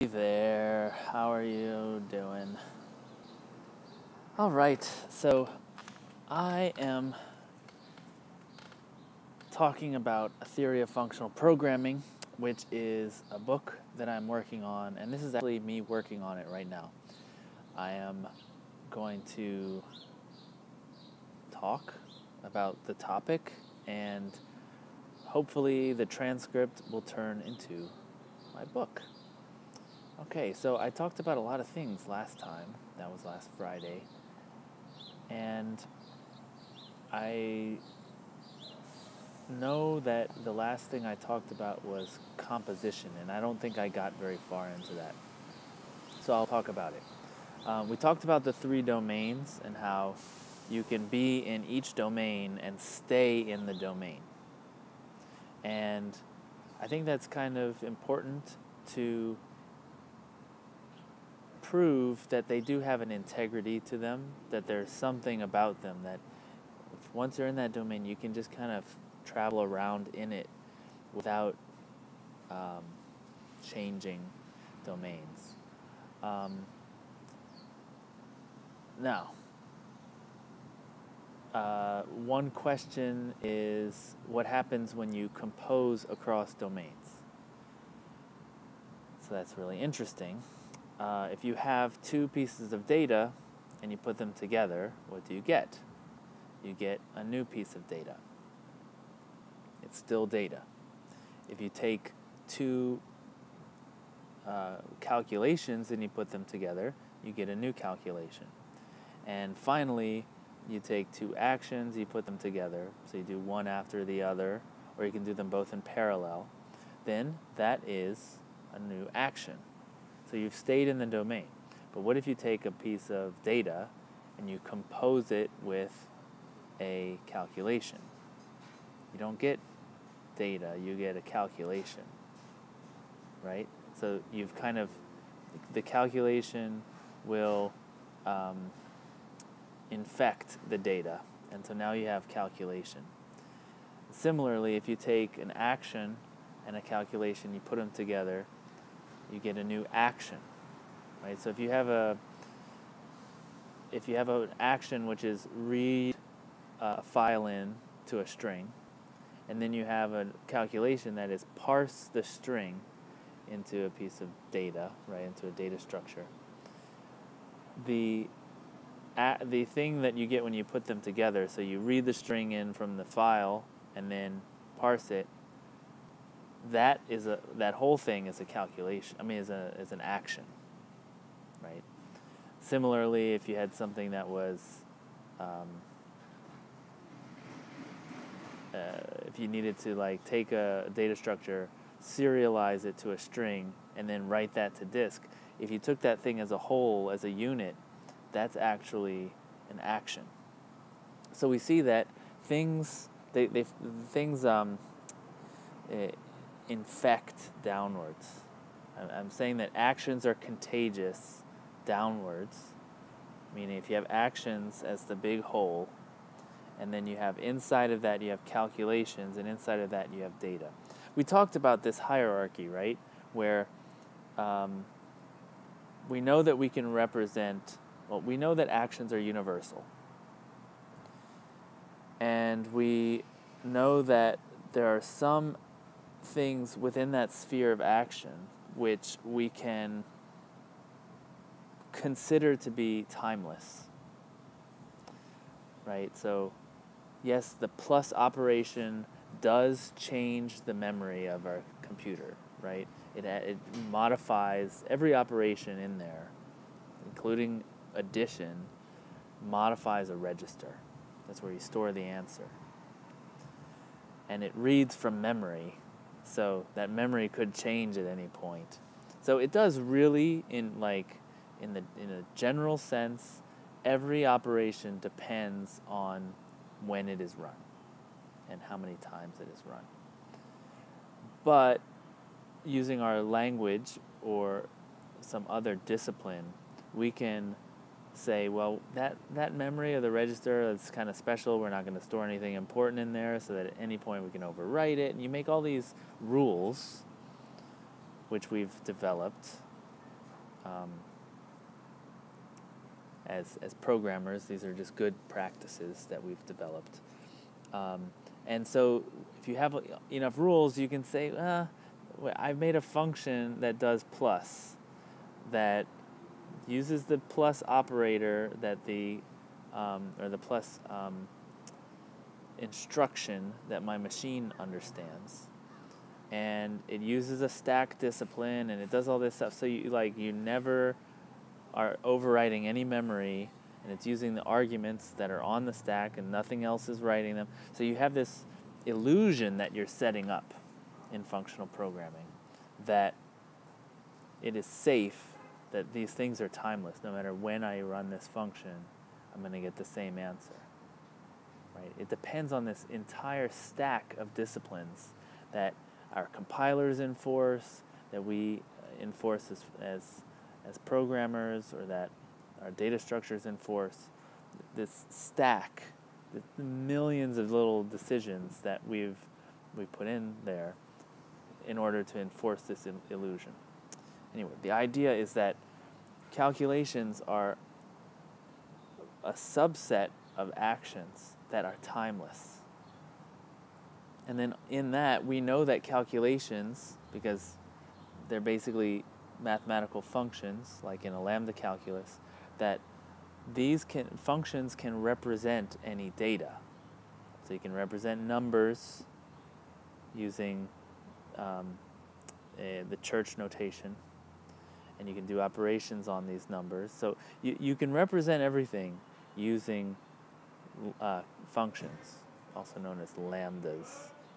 Hey there, how are you doing? All right, so I am talking about a theory of functional programming, which is a book that I'm working on, and this is actually me working on it right now. I am going to talk about the topic, and hopefully the transcript will turn into my book. Okay, so I talked about a lot of things last time. That was last Friday. And I know that the last thing I talked about was composition, and I don't think I got very far into that. So I'll talk about it. We talked about the 3 domains and how you can be in each domain and stay in the domain. And I think that's kind of important to prove that they do have an integrity to them, that there's something about them that once you're in that domain, you can just kind of travel around in it without changing domains. Now, one question is, what happens when you compose across domains? So that's really interesting. If you have 2 pieces of data and you put them together, what do you get? You get a new piece of data. It's still data. If you take 2 calculations and you put them together, you get a new calculation. And finally, you take 2 actions, you put them together, so you do one after the other, or you can do them both in parallel. Then that is a new action. So you've stayed in the domain. But what if you take a piece of data and you compose it with a calculation? You don't get data, you get a calculation, right? So you've kind of, the calculation will infect the data, and so now you have calculation. Similarly, if you take an action and a calculation, you put them together, you get a new action, right? So if you have an action which is read a file in to a string, and then you have a calculation that is parse the string into a piece of data, right, into a data structure. The thing that you get when you put them together, so you read the string in from the file and then parse it, that whole thing is a calculation. Is an action, right? Similarly, if you had something that was, if you needed to take a data structure, serialize it to a string, and then write that to disk, if you took that thing as a whole, as a unit, that's actually an action. So we see that things infect downwards. I'm saying that actions are contagious downwards, meaning if you have actions as the big whole, and then you have inside of that you have calculations, and inside of that you have data. We talked about this hierarchy, right, where we know that we can represent, we know that actions are universal, and we know that there are some things within that sphere of action which we can consider to be timeless, right? So yes, the plus operation does change the memory of our computer, right? It modifies every operation in there, including addition, modifies a register. That's where you store the answer. And it reads from memory, so that memory could change at any point. So it does really, in a general sense, every operation depends on when it is run and how many times it is run. But using our language or some other discipline, we can say, well, that memory of the register is kind of special. We're not going to store anything important in there, so that at any point we can overwrite it. And you make all these rules, which we've developed, as programmers. These are just good practices that we've developed. And so if you have enough rules, you can say, I've made a function that does plus, that uses the plus operator that or the plus instruction that my machine understands. And it uses a stack discipline, and it does all this stuff. So you never are overwriting any memory, and it's using the arguments that are on the stack, and nothing else is writing them. So you have this illusion that you're setting up in functional programming, that it is safe, that these things are timeless. No matter when I run this function, I'm going to get the same answer. Right? It depends on this entire stack of disciplines that our compilers enforce, that we enforce as programmers, or that our data structures enforce. This stack, the millions of little decisions that we put in there in order to enforce this illusion. Anyway, the idea is that calculations are a subset of actions that are timeless. And then in that, we know that calculations, because they're basically mathematical functions, like in a lambda calculus, that these functions can represent any data. So you can represent numbers using the church notation, and you can do operations on these numbers. So you can represent everything using functions, also known as lambdas,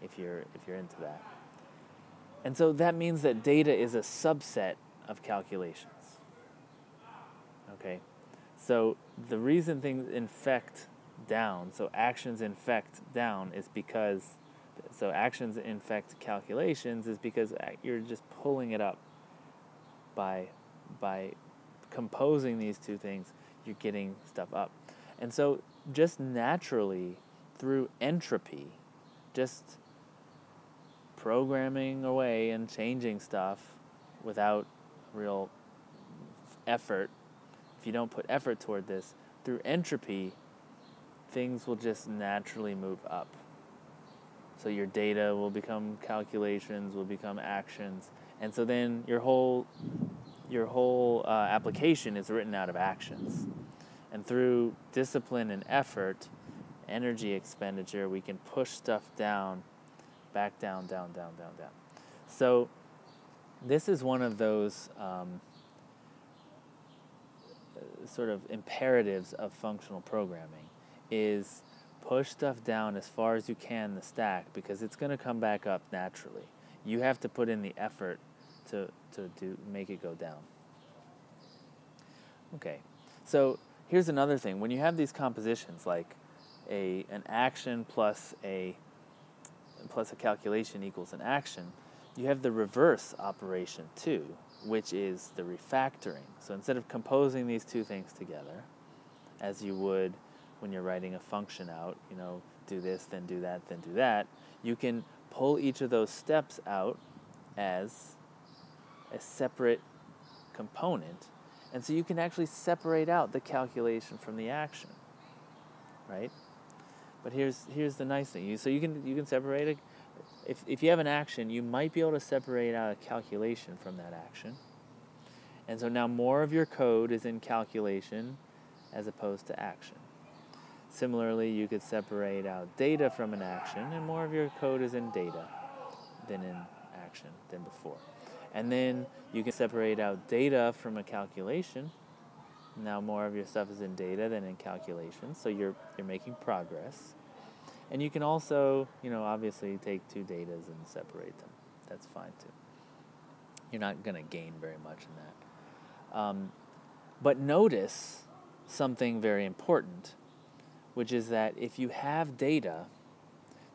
if you're into that. And so that means that data is a subset of calculations. Okay, so the reason things infect down, so actions infect down, is because, so actions infect calculations is because you're just pulling it up by composing these two things, you're getting stuff up. And so just naturally, through entropy, just programming away and changing stuff without real effort, if you don't put effort toward this, through entropy, things will just naturally move up. So your data will become calculations, will become actions, and so then your whole application is written out of actions. And through discipline and effort, energy expenditure, we can push stuff down, back down, down, down, down, down. So this is one of those sort of imperatives of functional programming, is push stuff down as far as you can in the stack, because it's going to come back up naturally. You have to put in the effort to make it go down. Okay, so here's another thing. When you have these compositions, like an action plus a calculation equals an action, you have the reverse operation too, which is the refactoring. So instead of composing these two things together, as you would when you're writing a function out, do this, then do that, then do that, you can pull each of those steps out as a separate component. And so you can actually separate out the calculation from the action, right? But here's the nice thing. So you can separate it. If you have an action, you might be able to separate out a calculation from that action. And so now more of your code is in calculation as opposed to action. Similarly, you could separate out data from an action, and more of your code is in data than in action than before. And then you can separate out data from a calculation. Now more of your stuff is in data than in calculation, so you're making progress. And you can also, obviously take two datas and separate them. That's fine too. You're not going to gain very much in that. But notice something very important, which is that if you have data,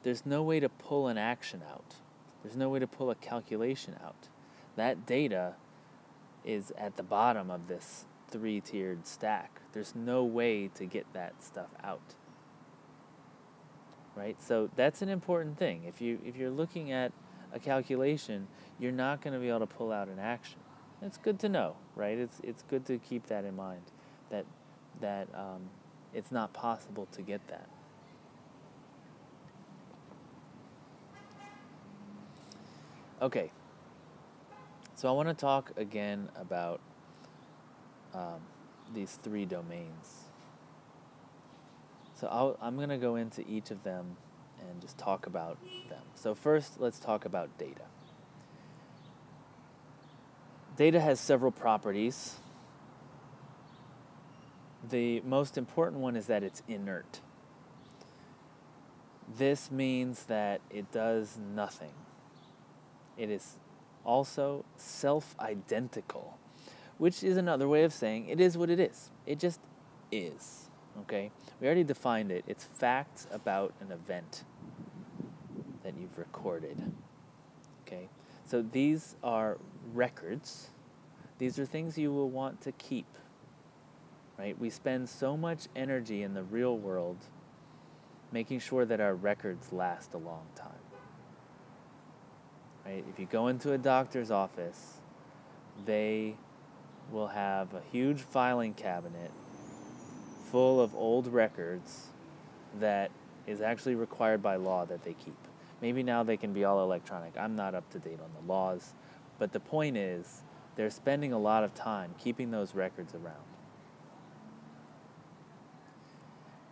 there's no way to pull an action out. There's no way to pull a calculation out. That data is at the bottom of this three-tiered stack. There's no way to get that stuff out. Right? So that's an important thing. If you're looking at a calculation, you're not going to be able to pull out an action. It's good to know, right? It's good to keep that in mind, that it's not possible to get that. Okay, so I want to talk again about these 3 domains. So I'm going to go into each of them and just talk about them. So first, let's talk about data. Data has several properties. The most important one is that it's inert. This means that it does nothing. It is also self-identical, which is another way of saying it is what it is. It just is, okay? We already defined it. It's facts about an event that you've recorded, okay? So these are records. These are things you will want to keep, right? We spend so much energy in the real world making sure that our records last a long time. Right? If you go into a doctor's office, they will have a huge filing cabinet full of old records that is actually required by law that they keep. Maybe now they can be all electronic. I'm not up to date on the laws, but the point is they're spending a lot of time keeping those records around.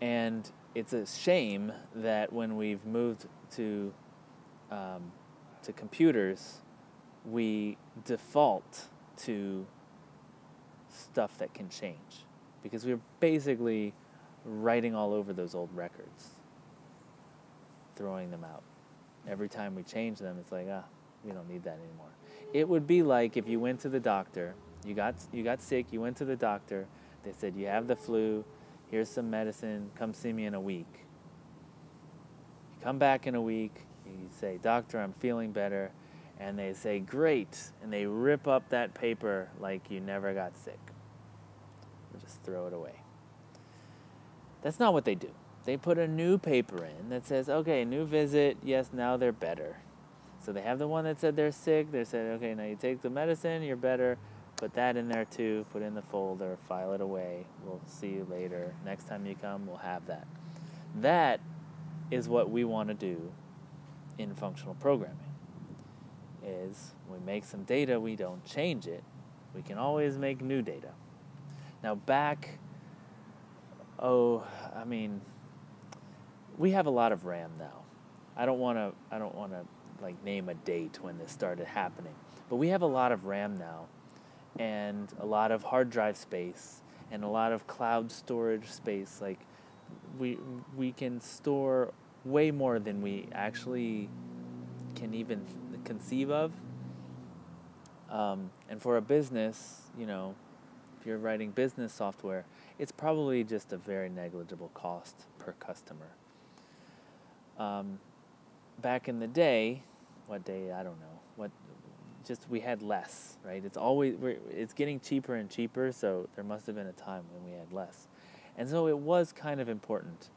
And it's a shame that when we've moved to computers, we default to stuff that can change, because we're basically writing all over those old records, throwing them out. Every time we change them, it's like, we don't need that anymore. It would be like if you went to the doctor, you got sick, you went to the doctor, they said, you have the flu, here's some medicine, come see me in a week. You come back in a week, you say, doctor, I'm feeling better, and they say, great, and they rip up that paper like you never got sick. Or just throw it away. That's not what they do. They put a new paper in that says, okay, new visit, yes, now they're better. So they have the one that said they're sick, they said, okay, now you take the medicine, you're better, put that in there too, put it in the folder, file it away, we'll see you later. Next time you come, we'll have that. That is what we want to do in functional programming, is we make some data, we don't change it. We can always make new data. Now we have a lot of RAM now. I don't want to like name a date when this started happening, but we have a lot of RAM now, and a lot of hard drive space, and a lot of cloud storage space. Like we can store way more than we actually can even conceive of. And for a business, if you're writing business software, it's probably just a very negligible cost per customer. Back in the day, what day, I don't know, we had less, right? It's getting cheaper and cheaper, so there must have been a time when we had less. And so it was kind of important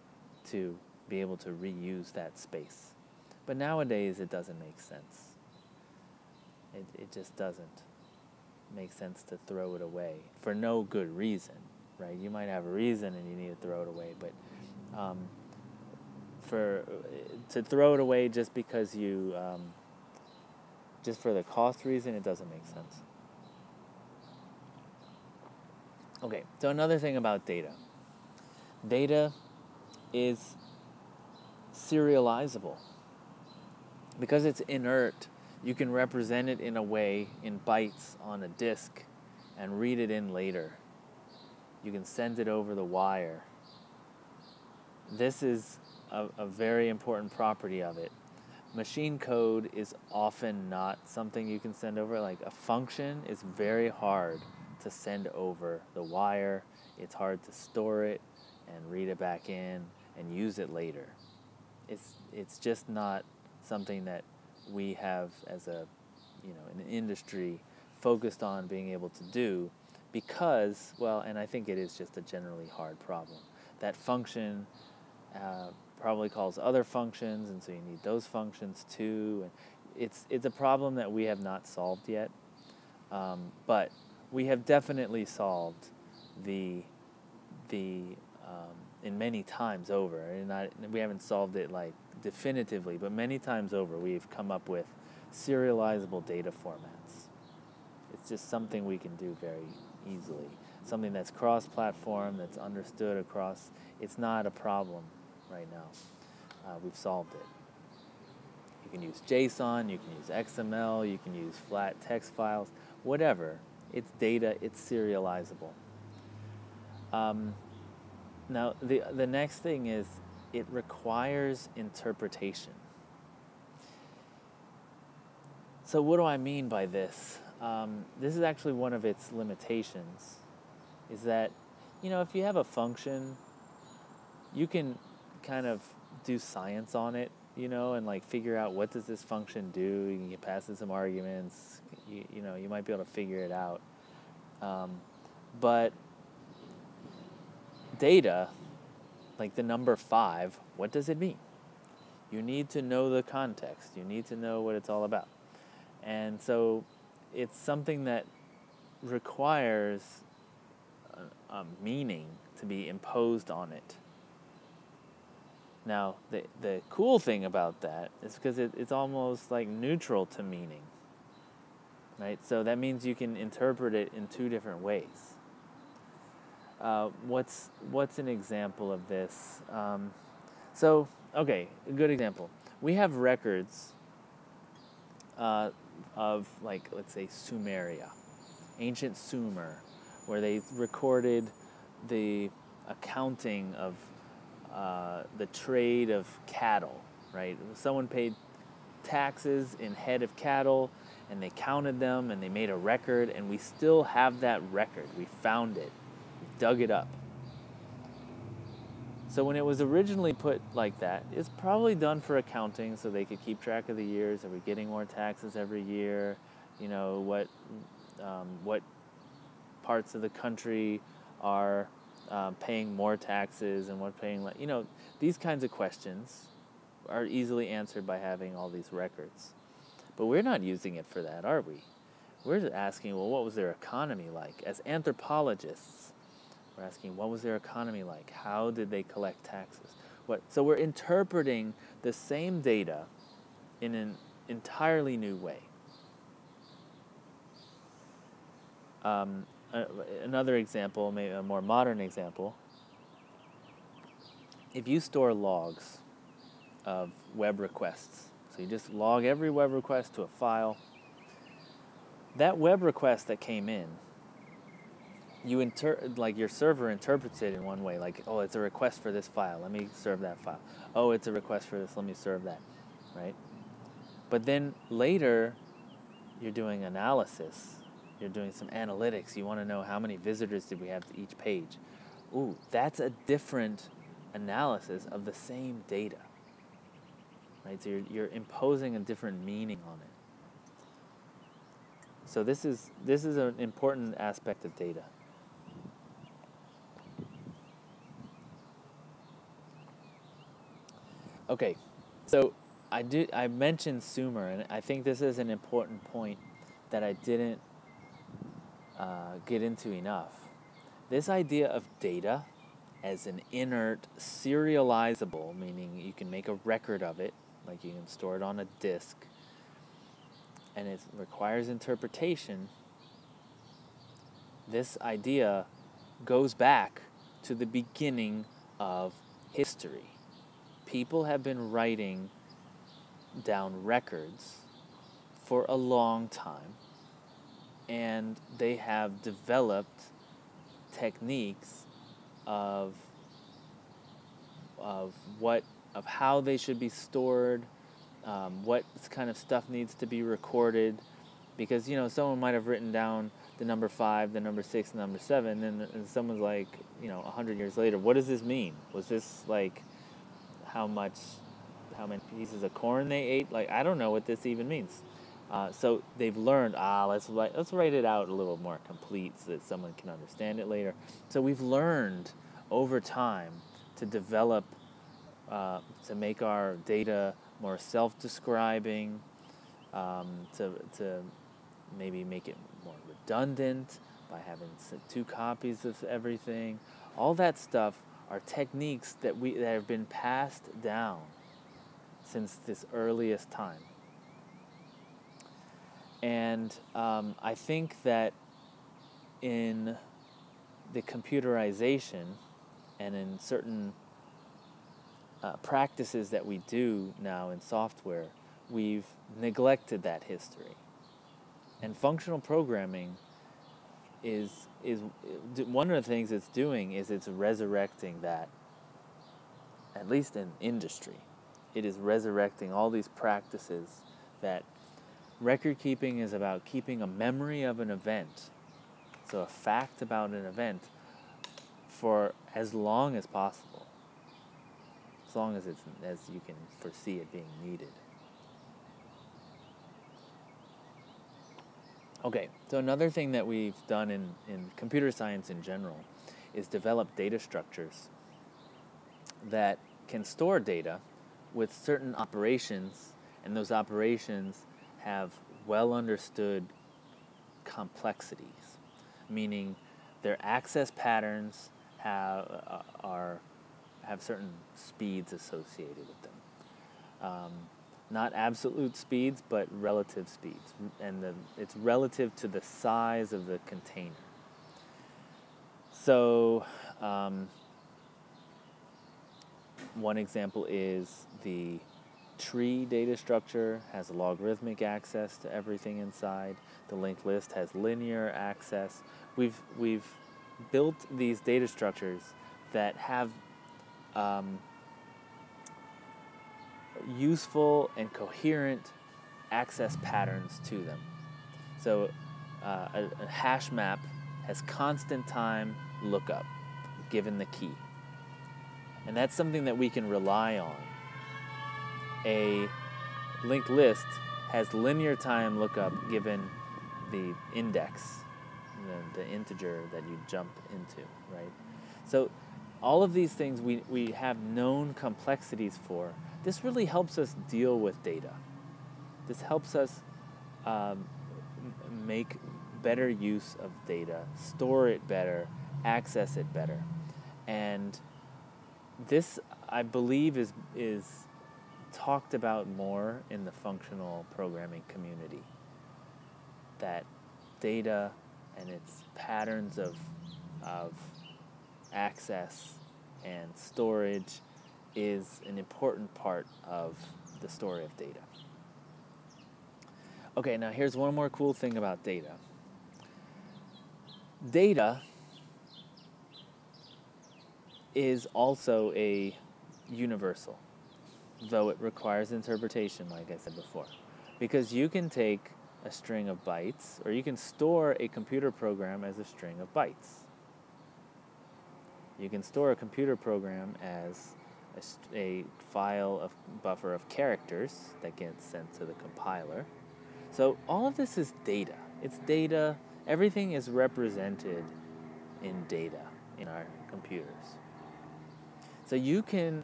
to be able to reuse that space. But nowadays, it doesn't make sense. It just doesn't make sense to throw it away for no good reason, right? You might have a reason and you need to throw it away, but to throw it away just because just for the cost reason, it doesn't make sense. Okay, so another thing about data. Data is serializable. Because it's inert, you can represent it in a way in bytes on a disk and read it in later. You can send it over the wire. This is a very important property of it. Machine code is often not something you can send over. Like a function is very hard to send over the wire. It's hard to store it and read it back in and use it later. It's just not something that we have as an industry focused on being able to do, because, and I think it is just a generally hard problem. That function probably calls other functions, and so you need those functions too. And it's a problem that we have not solved yet. But we have definitely solved the in many times over, and we haven't solved it like definitively, but many times over we've come up with serializable data formats. It's just something we can do very easily. Something that's cross-platform, that's understood across. It's not a problem right now. We've solved it. You can use JSON, you can use XML, you can use flat text files, whatever. It's data, it's serializable. Now, the next thing is it requires interpretation. So what do I mean by this? This is actually one of its limitations, is that, if you have a function, you can kind of do science on it, and like figure out what does this function do. You can pass it some arguments, you might be able to figure it out. But data, like the number 5, what does it mean? You need to know the context. You need to know what it's all about. And so it's something that requires a meaning to be imposed on it. Now, the cool thing about that is because it's almost like neutral to meaning, right? So that means you can interpret it in 2 different ways. What's an example of this? Okay, a good example. We have records of, like, let's say Sumeria, ancient Sumer, where they recorded the accounting of the trade of cattle, right? Someone paid taxes in head of cattle, and they counted them, and they made a record, and we still have that record. We found it. We dug it up. So when it was originally put like that, it's probably done for accounting so they could keep track of the years. Are we getting more taxes every year? What parts of the country are paying more taxes and what paying less? These kinds of questions are easily answered by having all these records. But we're not using it for that, are we? We're just asking, well, what was their economy like? As anthropologists, we're asking, what was their economy like? How did they collect taxes? So we're interpreting the same data in an entirely new way. Another example, maybe a more modern example, if you store logs of web requests, so you just log every web request to a file, that web request that came in, your server interprets it in one way, like, oh, it's a request for this file, let me serve that file. Oh, it's a request for this, let me serve that, right? But then later, you're doing analysis, you're doing some analytics, you want to know how many visitors did we have to each page. Ooh, that's a different analysis of the same data, right? So you're imposing a different meaning on it. So this is an important aspect of data. Okay, so I mentioned Sumer, and I think this is an important point that I didn't get into enough. This idea of data as an inert serializable, meaning you can make a record of it, like you can store it on a disk, and it requires interpretation. This idea goes back to the beginning of history. People have been writing down records for a long time, and they have developed techniques of how they should be stored, what kind of stuff needs to be recorded, because someone might have written down the number 5, the number 6, the number 7, and someone's like, 100 years later, what does this mean? Was this like how many pieces of corn they ate? Like, I don't know what this even means. So they've learned, let's write it out a little more complete so that someone can understand it later. So we've learned over time to develop, to make our data more self-describing, to maybe make it more redundant, by having two copies of everything. All that stuff are techniques that have been passed down since this earliest time. And I think that in the computerization and in certain practices that we do now in software, we've neglected that history. And functional programming is one of the things it's doing is it's resurrecting that, at least in industry. It is resurrecting all these practices that record keeping is about keeping a memory of an event, so a fact about an event, for as long as possible, as long as you can foresee it being needed. Okay, so another thing that we've done in computer science in general is develop data structures that can store data with certain operations, and those operations have well understood complexities, meaning their access patterns have certain speeds associated with them. Not absolute speeds, but relative speeds, and it's relative to the size of the container. So one example is the tree data structure has logarithmic access to everything inside. The linked list has linear access. We've built these data structures that have useful and coherent access patterns to them. So a hash map has constant time lookup given the key. And that's something that we can rely on. A linked list has linear time lookup given the index, the integer that you jump into, right? So all of these things we have known complexities for. This really helps us deal with data. This helps us make better use of data, store it better, access it better. And this, I believe, is talked about more in the functional programming community. That data and its patterns of access and storage is an important part of the story of data. Okay, now here's one more cool thing about data. Data is also a universal, though it requires interpretation, like I said before. Because you can take a string of bytes, or you can store a computer program as a string of bytes. You can store a computer program as a file of buffer of characters that gets sent to the compiler. So all of this is data. It's data. Everything is represented in data in our computers. So you can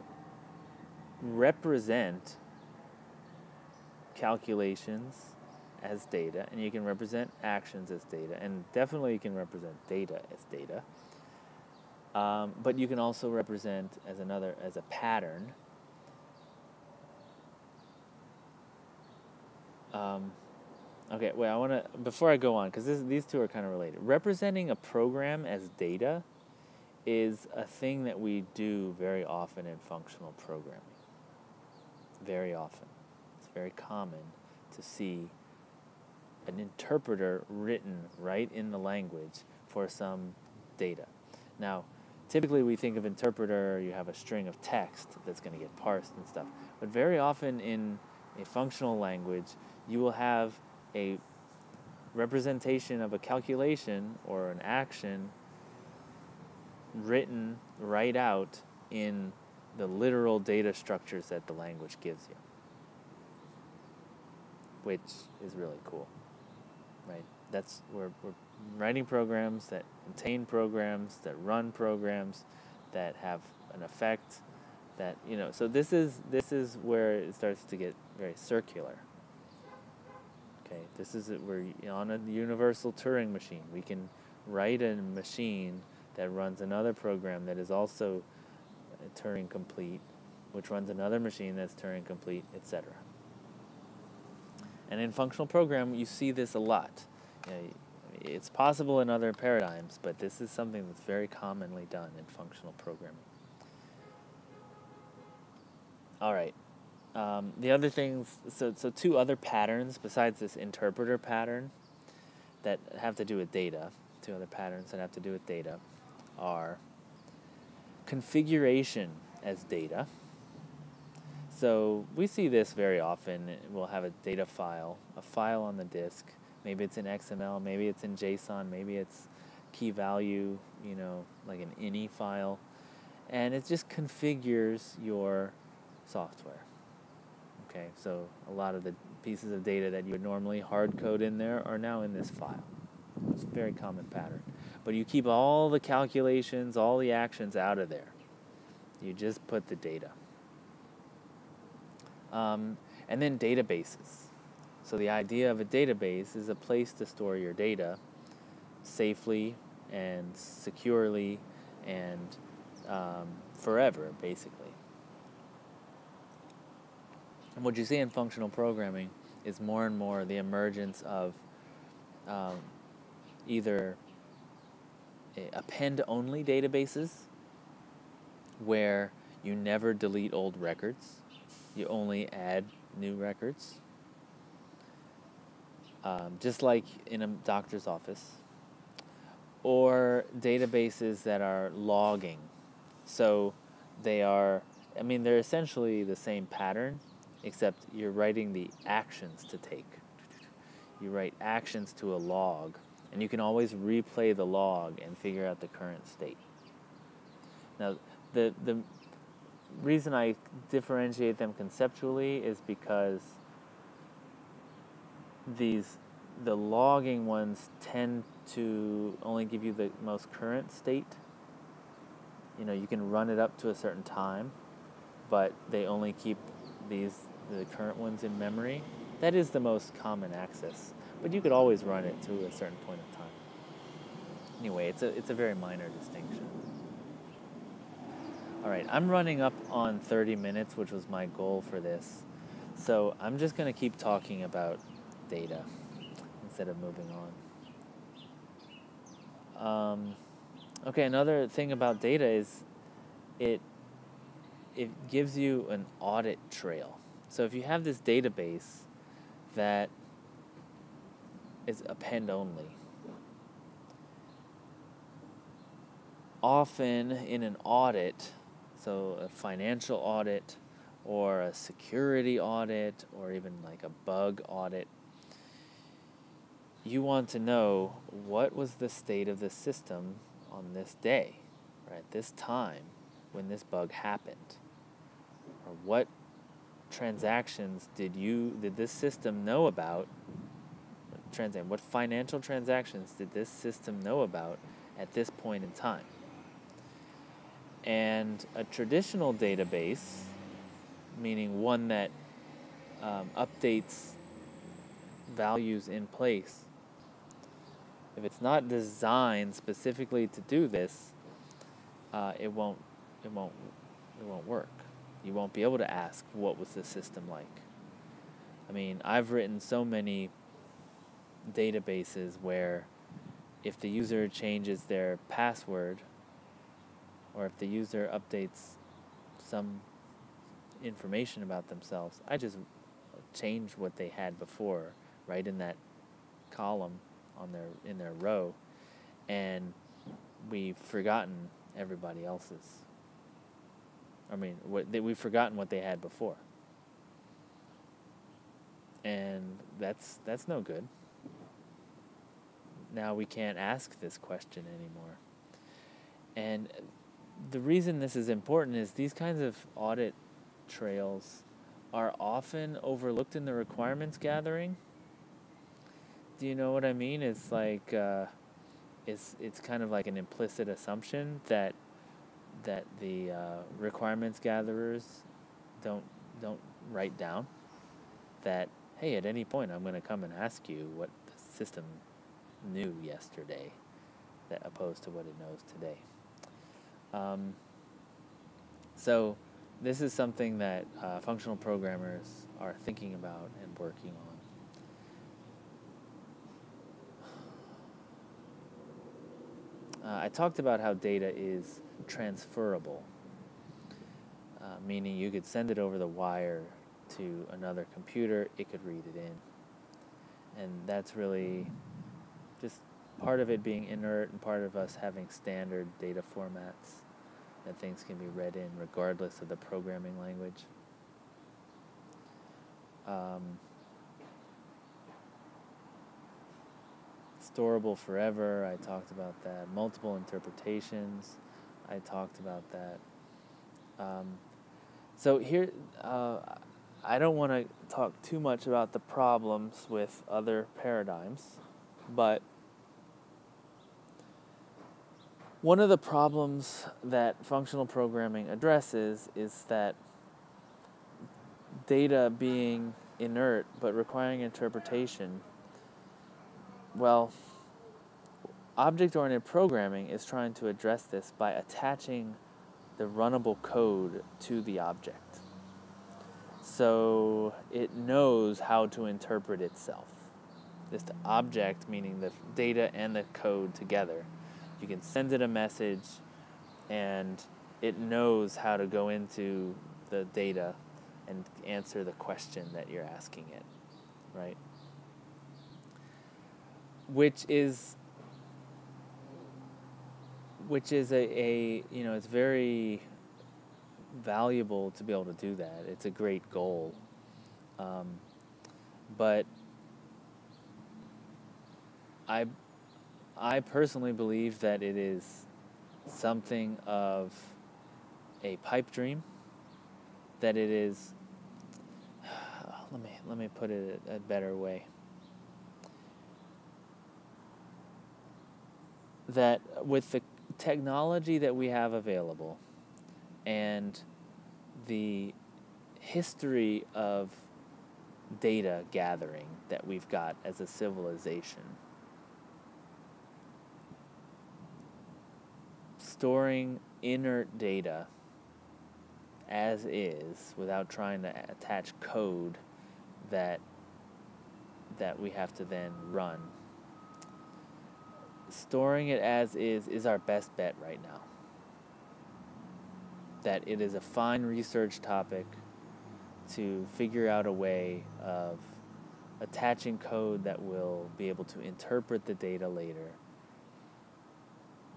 represent calculations as data, and you can represent actions as data, and definitely you can represent data as data. But you can also represent as a pattern. Okay, wait, I want to, before I go on, because these two are kind of related. Representing a program as data is a thing that we do very often in functional programming. Very often. It's very common to see an interpreter written right in the language for some data. Now, typically we think of interpreter, you have a string of text that's going to get parsed and stuff. But very often in a functional language, you will have a representation of a calculation or an action written right out in the literal data structures that the language gives you, which is really cool, right? That's where we're writing programs that contain programs, that run programs, that have an effect, that, so this is where it starts to get very circular. Okay, Okay, we're on a universal Turing machine. We can write a machine that runs another program that is also Turing complete, which runs another machine that's Turing complete, etc. And in functional programming, you see this a lot. It's possible in other paradigms, but this is something that's very commonly done in functional programming. All right. The other things, so two other patterns besides this interpreter pattern that have to do with data, two other patterns that have to do with data are configuration as data. So we see this very often. We'll have a data file, a file on the disk. Maybe it's in XML, maybe it's in JSON, maybe it's key value, like an ini file. And it just configures your software. Okay, so a lot of the pieces of data that you would normally hard code in there are now in this file. It's a very common pattern. But you keep all the calculations, all the actions out of there. You just put the data. And then databases. So the idea of a database is a place to store your data safely and securely and forever, basically. And what you see in functional programming is more and more the emergence of either append-only databases, where you never delete old records, you only add new records, just like in a doctor's office, or databases that are logging. So they're essentially the same pattern, except you're writing the actions to take. You write actions to a log, and you can always replay the log and figure out the current state. Now, the reason I differentiate them conceptually is because the logging ones tend to only give you the most current state. You can run it up to a certain time, but they only keep the current ones in memory. That is the most common access, but you could always run it to a certain point of time. Anyway, it's a very minor distinction. All right, I'm running up on 30 minutes, which was my goal for this. So I'm just going to keep talking about data instead of moving on. Okay, another thing about data is it gives you an audit trail. So if you have this database that is append only, often in an audit, so a financial audit or a security audit or even like a bug audit, you want to know what was the state of the system on this day, right? This time when this bug happened, or what transactions did this system know about? What financial transactions did this system know about at this point in time? And a traditional database, meaning one that updates values in place, if it's not designed specifically to do this, it won't work. You won't be able to ask, what was the system like? I've written so many databases where if the user changes their password, or if the user updates some information about themselves, I just change what they had before, right in that column in their row, and we've forgotten everybody else's. We've forgotten what they had before, and that's no good. Now we can't ask this question anymore. And the reason this is important is these kinds of audit trails are often overlooked in the requirements gathering. Do you know what I mean? It's like it's kind of like an implicit assumption that the requirements gatherers don't write down, that hey, at any point I'm going to come and ask you what the system knew yesterday, that opposed to what it knows today. So this is something that functional programmers are thinking about and working on. I talked about how data is transferable, meaning you could send it over the wire to another computer, it could read it in. And that's really just part of it being inert and part of us having standard data formats that things can be read in regardless of the programming language. Storable forever, I talked about that. Multiple interpretations, I talked about that. So here, I don't want to talk too much about the problems with other paradigms, but one of the problems that functional programming addresses is that data being inert but requiring interpretation, well, object-oriented programming is trying to address this by attaching the runnable code to the object. So it knows how to interpret itself. This object, meaning the data and the code together. You can send it a message and it knows how to go into the data and answer the question that you're asking it, right? Which is a it's very valuable to be able to do that. It's a great goal. But I personally believe that it is something of a pipe dream, that it is, let me put it a better way, that with the technology that we have available and the history of data gathering that we've got as a civilization, storing inert data as is without trying to attach code that we have to then run, storing it as is our best bet right now. That it is a fine research topic to figure out a way of attaching code that will be able to interpret the data later,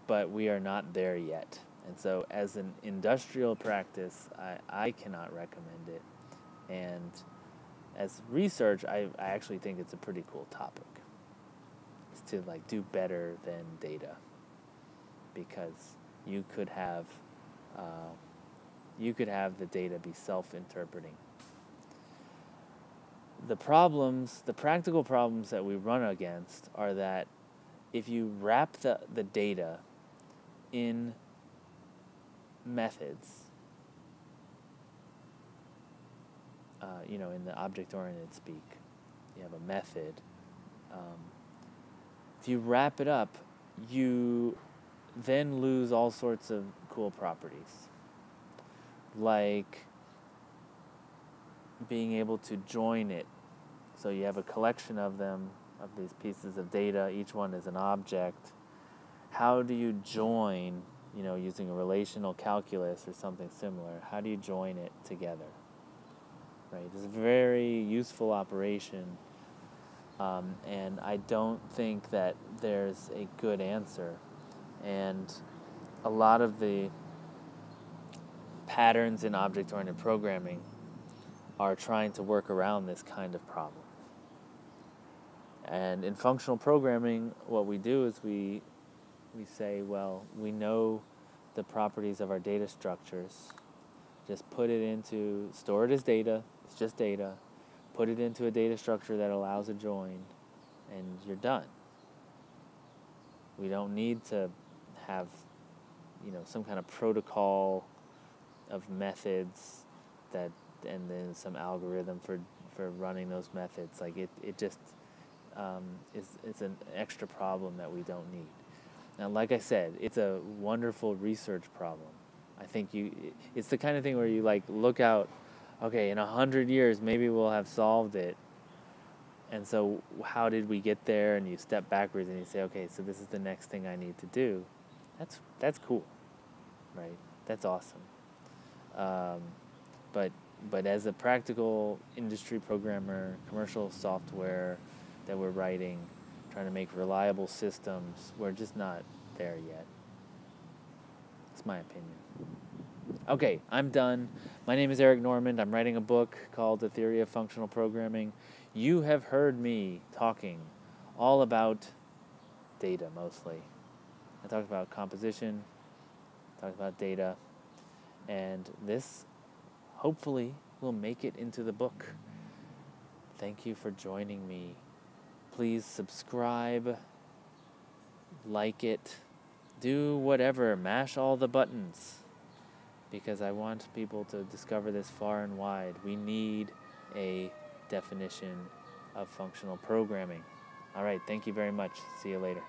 but we are not there yet. And so as an industrial practice, I cannot recommend it. And as research, I actually think it's a pretty cool topic. It's to do better than data, because you could have the data be self-interpreting. The practical problems that we run against are that if you wrap the data in methods, in the object-oriented speak, you have a method. If you wrap it up, you then lose all sorts of cool properties, like being able to join it. So you have a collection of them, of these pieces of data, each one is an object. How do you join, using a relational calculus or something similar, how do you join it together? Right? It's a very useful operation, and I don't think that there's a good answer. And a lot of the patterns in object-oriented programming are trying to work around this kind of problem. And in functional programming, what we do is we say, well, we know the properties of our data structures. Just store it as data, it's just data, put it into a data structure that allows a join, and you're done. We don't need to have, some kind of protocol of methods and then some algorithm for for running those methods. Like it just is an extra problem that we don't need. Now, like I said, it's a wonderful research problem. I think it's the kind of thing where you like look out, okay, in 100 years, maybe we'll have solved it. And so how did we get there? And you step backwards and you say, okay, so this is the next thing I need to do. That's cool, right? That's awesome. But as a practical industry programmer, commercial software that we're writing, trying to make reliable systems, we're just not there yet. That's my opinion. Okay, I'm done. My name is Eric Normand. I'm writing a book called The Theory of Functional Programming. You have heard me talking all about data mostly. I talked about composition, talked about data, and this hopefully will make it into the book. Thank you for joining me. Please subscribe, like it, do whatever, mash all the buttons, because I want people to discover this far and wide. We need a definition of functional programming. All right, thank you very much. See you later.